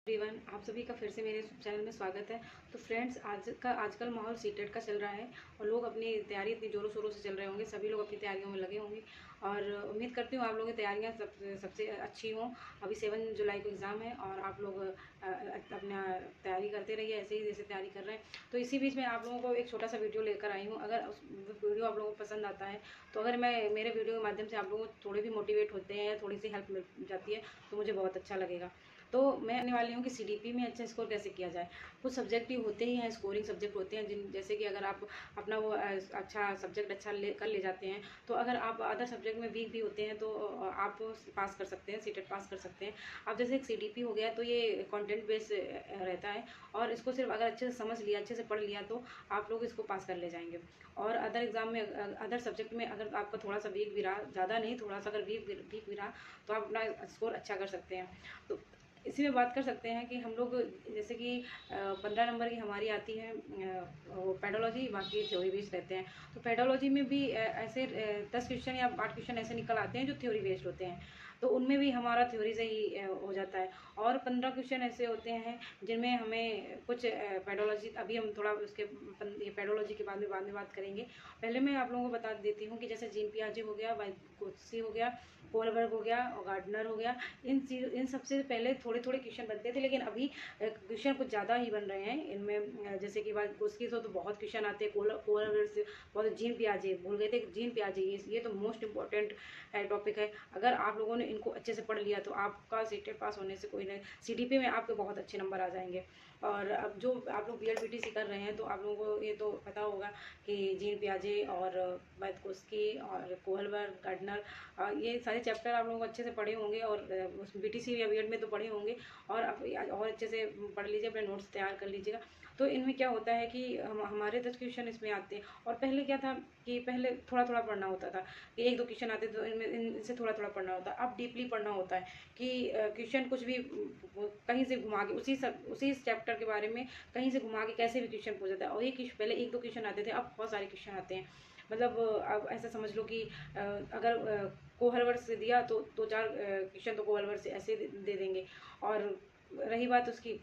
Everyone, आप सभी का फिर से मेरे चैनल में स्वागत है। तो फ्रेंड्स, आजकल माहौल सीटेट का चल रहा है और लोग अपनी तैयारी इतनी ज़ोरों शोरों से चल रहे होंगे। सभी लोग अपनी तैयारियों में लगे होंगे और उम्मीद करती हूँ आप लोगों की तैयारियाँ सबसे अच्छी हों। अभी 7 जुलाई को एग्ज़ाम है और आप लोग अपना तैयारी करते रहिए ऐसे ही जैसे तैयारी कर रहे हैं। तो इसी बीच में आप लोगों को एक छोटा सा वीडियो लेकर आई हूँ। अगर उस वीडियो आप लोगों को पसंद आता है तो अगर मैं मेरे वीडियो के माध्यम से आप लोगों को थोड़े भी मोटिवेट होते हैं या थोड़ी सी हेल्प मिल जाती है तो मुझे बहुत अच्छा लगेगा। तो मैं आने वाली हूँ कि सीडीपी में अच्छा स्कोर कैसे किया जाए। कुछ सब्जेक्ट ही होते ही हैं, स्कोरिंग सब्जेक्ट होते हैं जिन जैसे कि अगर आप अपना वो अच्छा सब्जेक्ट अच्छा ले जाते हैं तो अगर आप अदर सब्जेक्ट में वीक भी होते हैं तो आप पास कर सकते हैं, सीटेट पास कर सकते हैं। अब जैसे एक सीडीपी हो गया तो ये कंटेंट बेस्ड रहता है और इसको सिर्फ अगर अच्छे से समझ लिया, अच्छे से पढ़ लिया तो आप लोग इसको पास कर ले जाएंगे। और अदर एग्जाम में अदर सब्जेक्ट में अगर आपका थोड़ा सा वीक भी रहा, ज़्यादा नहीं, थोड़ा सा अगर वीक भी रहा तो आप अपना स्कोर अच्छा कर सकते हैं। तो इसी में बात कर सकते हैं कि हम लोग जैसे कि 15 नंबर की हमारी आती है वो पेडोलॉजी, बाकी थ्योरी बेस्ड रहते हैं। तो पेडोलॉजी में भी ऐसे 10 क्वेश्चन या 8 क्वेश्चन ऐसे निकल आते हैं जो थ्योरी बेस्ड होते हैं, तो उनमें भी हमारा थ्योरी से ही हो जाता है। और 15 क्वेश्चन ऐसे होते हैं जिनमें हमें कुछ पेडोलॉजी, अभी हम थोड़ा उसके ये पेडोलॉजी के बाद में बात करेंगे। पहले मैं आप लोगों को बता देती हूँ कि जैसे जीन पियाजे हो गया, वाइगोत्स्की हो गया, कोलबर्ग हो गया और गार्डनर हो गया, इन सबसे पहले थोड़े थोड़े क्वेश्चन बनते थे, लेकिन अभी क्वेश्चन कुछ ज़्यादा ही बन रहे हैं इनमें। जैसे कि वाइगोत्स्की से तो बहुत क्वेश्चन आते हैं, कोलबर्ग से बहुत, जीन पियाजे भूल गए थे, जीन पियाजे ये तो मोस्ट इंपॉर्टेंट टॉपिक है। अगर आप लोगों ने इनको अच्छे से पढ़ लिया तो आपका सीटेट पास होने से कोई नहीं, सीडीपी में आपके बहुत अच्छे नंबर आ जाएंगे। और अब जो आप लोग बीएड बीटीसी कर रहे हैं तो आप लोगों को ये तो पता होगा कि जीन पियाजे और वाइगोत्स्की और कोहलबर्ग, गार्डनर, ये सारे चैप्टर आप लोग अच्छे से पढ़े होंगे और उस बीटीसी या बीएड में तो पढ़े होंगे। और आप और अच्छे से पढ़ लीजिए, अपने नोट्स तैयार कर लीजिएगा। तो इनमें क्या होता है कि हमारे 10 क्वेश्चन इसमें आते हैं। और पहले क्या था कि पहले थोड़ा थोड़ा पढ़ना होता था कि 1-2 क्वेश्चन आते तो इनसे थोड़ा थोड़ा पढ़ना होता है। अब डीपली पढ़ना होता है कि क्वेश्चन कुछ भी कहीं से घुमा के उसी चैप्टर के बारे में कहीं से घुमा के कैसे भी क्वेश्चन पूछ जाता है। और ये पहले 1-2 क्वेश्चन आते थे, अब बहुत सारे क्वेश्चन आते हैं। मतलब अब ऐसा समझ लो कि अगर कोहलवर से दिया तो 2-4 क्वेश्चन तो कोहलवर से ऐसे दे देंगे। और रही बात उसकी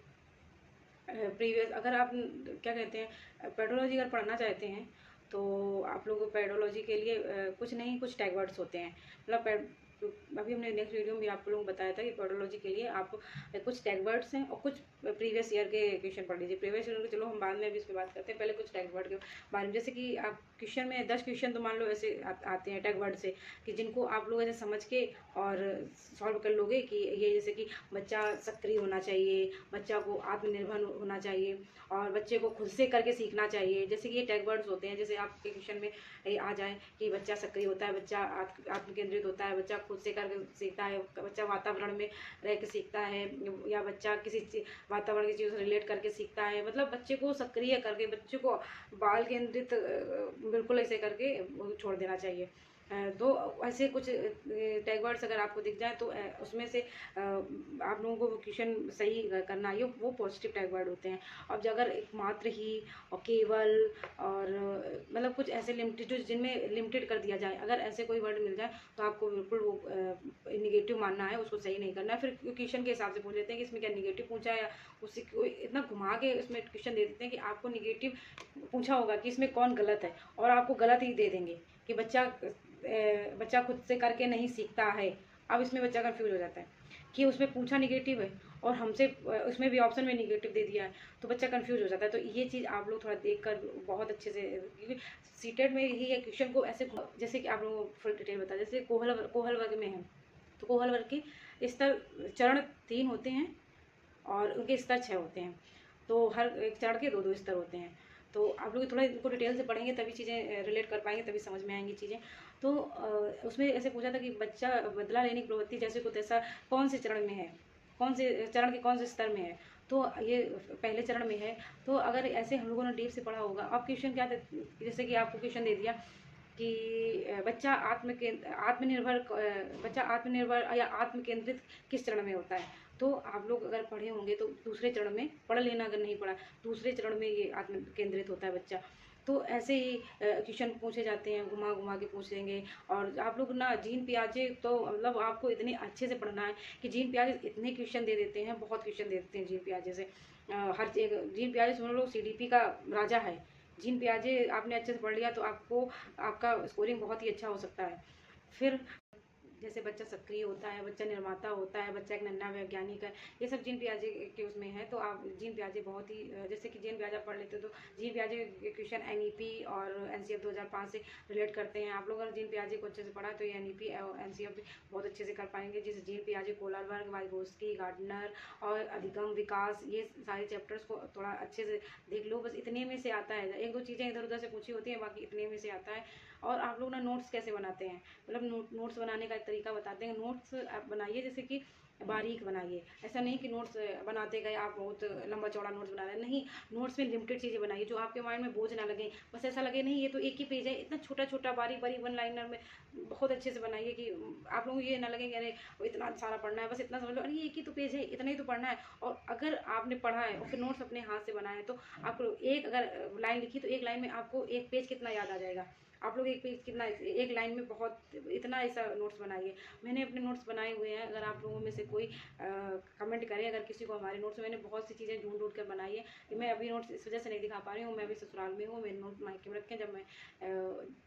प्रीवियस, अगर आप क्या कहते हैं पेडोलॉजी अगर पढ़ना चाहते हैं तो आप लोग पेडोलॉजी के लिए कुछ नहीं, कुछ टैग वर्ड्स होते हैं। मतलब अभी हमने नेक्स्ट वीडियो में भी आप लोगों को बताया था कि पेडोलॉजी के लिए आप कुछ टैग वर्ड्स हैं और कुछ प्रीवियस ईयर के क्वेश्चन पढ़ लीजिए। प्रीवियस ईयर के चलो हम बाद में भी इस पर बात करते हैं, पहले कुछ टैग वर्ड के बारे में। जैसे कि आप क्वेश्चन में 10 क्वेश्चन तो मान लो ऐसे आते हैं टैग वर्ड से कि जिनको आप लोग ऐसे समझ के और सॉल्व कर लोगे कि ये जैसे कि बच्चा सक्रिय होना चाहिए, बच्चा को आत्मनिर्भर होना चाहिए और बच्चे को खुद से करके सीखना चाहिए। जैसे कि ये टैग वर्ड्स होते हैं, जैसे आपके क्वेश्चन में आ जाए कि बच्चा सक्रिय होता है, बच्चा आत्मकेंद्रित होता है, बच्चा खुद से करके सीखता है, बच्चा वातावरण में रह के सीखता है, या बच्चा किसी वातावरण की चीज़ों से रिलेट करके सीखता है। मतलब बच्चे को सक्रिय करके, बच्चे को बाल केंद्रित बिल्कुल ऐसे करके छोड़ देना चाहिए। तो ऐसे कुछ टैग वर्ड्स अगर आपको दिख जाए तो उसमें से आप लोगों को क्वेश्चन सही करना है, वो पॉजिटिव टैग वर्ड होते हैं। अब अगर एकमात्र ही और केवल और मतलब कुछ ऐसे लिमिटेड जिनमें लिमिटेड कर दिया जाए, अगर ऐसे कोई वर्ड मिल जाए तो आपको बिल्कुल वो निगेटिव मानना है, उसको सही नहीं करना है। फिर क्वेश्चन के हिसाब से पूछ लेते हैं कि इसमें क्या निगेटिव पूछा है, या उसी को इतना घुमा के इसमें क्वेश्चन दे देते हैं कि आपको निगेटिव पूछा होगा कि इसमें कौन गलत है और आपको गलत ही दे देंगे कि बच्चा खुद से करके नहीं सीखता है। अब इसमें बच्चा कंफ्यूज हो जाता है कि उसमें पूछा निगेटिव है और हमसे उसमें भी ऑप्शन में निगेटिव दे दिया है, तो बच्चा कंफ्यूज हो जाता है। तो ये चीज़ आप लोग थोड़ा देख कर बहुत अच्छे से, क्योंकि सीटेट में यही है क्वेश्चन को ऐसे, जैसे कि आप लोगों को फुल डिटेल बता, जैसे कोहल वर्ग में है तो कोहल वर्ग के स्तर चरण 3 होते हैं और उनके स्तर 6 होते हैं। तो हर एक चरण के 2-2 स्तर होते हैं। तो आप लोग थोड़ा इनको डिटेल से पढ़ेंगे तभी चीज़ें रिलेट कर पाएंगे, तभी समझ में आएंगी चीज़ें। तो उसमें ऐसे पूछा था कि बच्चा बदला लेने की प्रवृत्ति जैसे को तैसा कौन से चरण में है, कौन से चरण के कौन से स्तर में है, तो ये पहले चरण में है। तो अगर ऐसे हम लोगों ने डीप से पढ़ा होगा। अब क्वेश्चन क्या था, जैसे कि आपको क्वेश्चन दे दिया कि बच्चा आत्मनिर्भर या आत्मकेंद्रित किस चरण में होता है। तो आप लोग अगर पढ़े होंगे तो दूसरे चरण में, पढ़ लेना अगर नहीं पढ़ा, दूसरे चरण में ये आत्म केंद्रित होता है बच्चा। तो ऐसे ही क्वेश्चन पूछे जाते हैं, घुमा घुमा के पूछेंगे। और आप लोग ना जीन पियाजे तो मतलब आपको इतने अच्छे से पढ़ना है कि जीन पियाजे इतने क्वेश्चन दे देते हैं, बहुत क्वेश्चन दे देते हैं जीन पियाजे से। हर जीन पियाजे समझ लो सीडीपी का राजा है। जीन पियाजे आपने अच्छे से पढ़ लिया तो आपको आपका स्कोरिंग बहुत ही अच्छा हो सकता है। फिर जैसे बच्चा सक्रिय होता है, बच्चा निर्माता होता है, बच्चा एक नन्हा वैज्ञानिक है, ये सब जीन पियाजे के उसमें है। तो आप जीन पियाजे बहुत ही जैसे कि जीन पियाजे पढ़ लेते हो तो जीन पियाजे के क्वेश्चन एनईपी और एनसीएफ 2005 से रिलेट करते हैं। आप लोग अगर जीन पियाजे को अच्छे से पढ़ा तो ये एनईपी और एनसीएफ बहुत अच्छे से कर पाएंगे। जैसे जीन पियाजे, कोलारवर्ग, वाइगोस्की, गार्डनर और अधिगम विकास, ये सारे चैप्टर्स को थोड़ा अच्छे से देख लो। बस इतने में से आता है, एक दो चीज़ें इधर उधर से पूछी होती हैं, बाकी इतने में से आता है। और आप लोग ना नोट्स कैसे बनाते हैं, मतलब नोट्स बनाने का एक तरीका बताते हैं। नोट्स आप बनाइए जैसे कि बारीक बनाइए, ऐसा नहीं कि नोट्स बनाते गए आप बहुत लंबा चौड़ा नोट्स बना रहे हैं, नहीं। नोट्स में लिमिटेड चीज़ें बनाइए जो आपके माइंड में बोझ ना लगे, बस ऐसा लगे नहीं ये तो एक ही पेज है। इतना छोटा छोटा बारीक बारीक वन लाइनर में बहुत अच्छे से बनाइए कि आप लोगों को ये ना लगे कि अरे इतना सारा पढ़ना है, बस इतना समझ लो अरे एक ही तो पेज है, इतना ही तो पढ़ना है। और अगर आपने पढ़ा है और फिर नोट्स अपने हाथ से बनाए तो आपको एक अगर लाइन लिखी तो एक लाइन में आपको एक पेज कितना याद आ जाएगा। आप लोग एक पेज कितना, एक लाइन में बहुत इतना ऐसा नोट्स बनाइए। मैंने अपने नोट्स बनाए हुए हैं, अगर आप लोगों में से कोई कमेंट करे अगर किसी को हमारे नोट्स, मैंने बहुत सी चीज़ें ढूंढ ढूंढ कर बनाई है कि मैं अभी नोट्स इस वजह से नहीं दिखा पा रही हूँ, मैं अभी ससुराल में हूँ, मेरे नोट मायके में रखे। जब मैं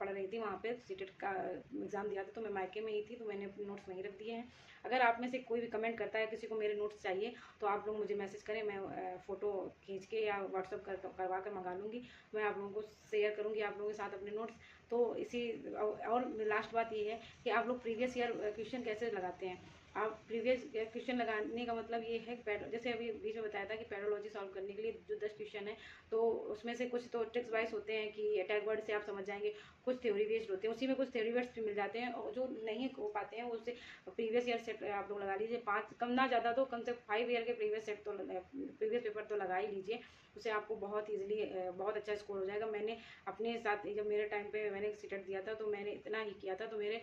पढ़ रही थी वहाँ पे सीटेट का एग्ज़ाम दिया था तो मैं मायके में ही थी, तो मैंने अपने नोट्स वहीं रख दिए हैं। अगर आप में से कोई भी कमेंट करता है किसी को मेरे नोट्स चाहिए तो आप लोग मुझे मैसेज करें, मैं फ़ोटो खींच के या व्हाट्सअप करवा कर मंगा लूँगी। मैं आप लोगों को शेयर करूँगी आप लोगों के साथ अपने नोट्स। तो इसी और लास्ट बात ये है कि आप लोग प्रीवियस ईयर क्वेश्चन कैसे लगाते हैं। आप प्रीवियस क्वेश्चन लगाने का मतलब ये है कि जैसे अभी बीच में बताया था कि पेडोलॉजी सॉल्व करने के लिए जो 10 क्वेश्चन है तो उसमें से कुछ तो ट्रिक्स वाइज होते हैं कि टैग वर्ड से आप समझ जाएंगे, कुछ थ्योरी बेस्ड होते हैं, उसी में कुछ थ्योरी वर्ड्स भी मिल जाते हैं। और जो नहीं हो पाते हैं उससे प्रीवियस ईयर सेट आप लोग लगा लीजिए, 5 कम ना ज़्यादा तो कम से 5 ईयर के प्रीवियस सेट तो प्रीवियस पेपर तो लगा ही लीजिए। उससे आपको बहुत ईजिली बहुत अच्छा स्कोर हो जाएगा। मैंने अपने साथ जब मेरे टाइम पे मैंने सीटेट दिया था तो मैंने इतना ही किया था, तो मेरे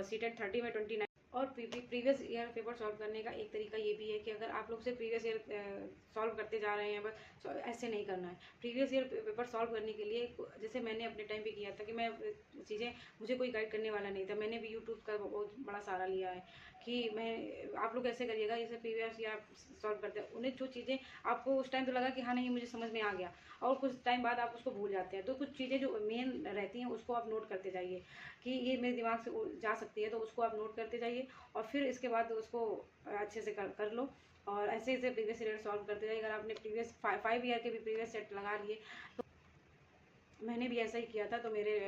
सीटेट 30 में 29। और प्रीवियस ईयर पेपर सॉल्व करने का एक तरीका ये भी है कि अगर आप लोग से प्रीवियस ईयर सॉल्व करते जा रहे हैं बस ऐसे नहीं करना है। प्रीवियस ईयर पेपर सॉल्व करने के लिए जैसे मैंने अपने टाइम पे किया था कि मैं चीज़ें, मुझे कोई गाइड करने वाला नहीं था, मैंने भी यूट्यूब का बहुत बड़ा सहारा लिया है कि मैं आप लोग ऐसे करिएगा जैसे प्रीवियस ईयर सॉल्व करते हैं। उन्हें जो चीज़ें आपको उस टाइम तो लगा कि हाँ नहीं मुझे समझ में आ गया, और कुछ टाइम बाद आप उसको भूल जाते हैं, तो कुछ चीज़ें जो मेन रहती हैं उसको आप नोट करते जाइए कि ये मेरे दिमाग से जा सकती है, तो उसको आप नोट करते जाइए और फिर इसके बाद उसको अच्छे से कर लो। और ऐसे ऐसे प्रीवियस ईयर सॉल्व करते जाइए। अगर आपने प्रीवियस 5 ईयर के भी प्रीवियस सेट लगा लिए तो मैंने भी ऐसा ही किया था। तो मेरे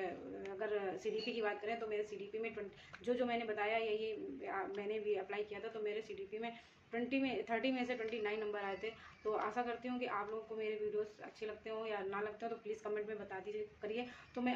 अगर सीडीपी की बात करें तो मेरे सीडीपी में 20 जो मैंने बताया यही मैंने भी अप्लाई किया था, तो मेरे सीडीपी में 30 में से 29 नंबर आए थे। तो आशा करती हूँ कि आप लोगों को मेरे वीडियोस अच्छे लगते हो या ना लगते हो तो प्लीज़ कमेंट में बता दीजिए करिए। तो मैं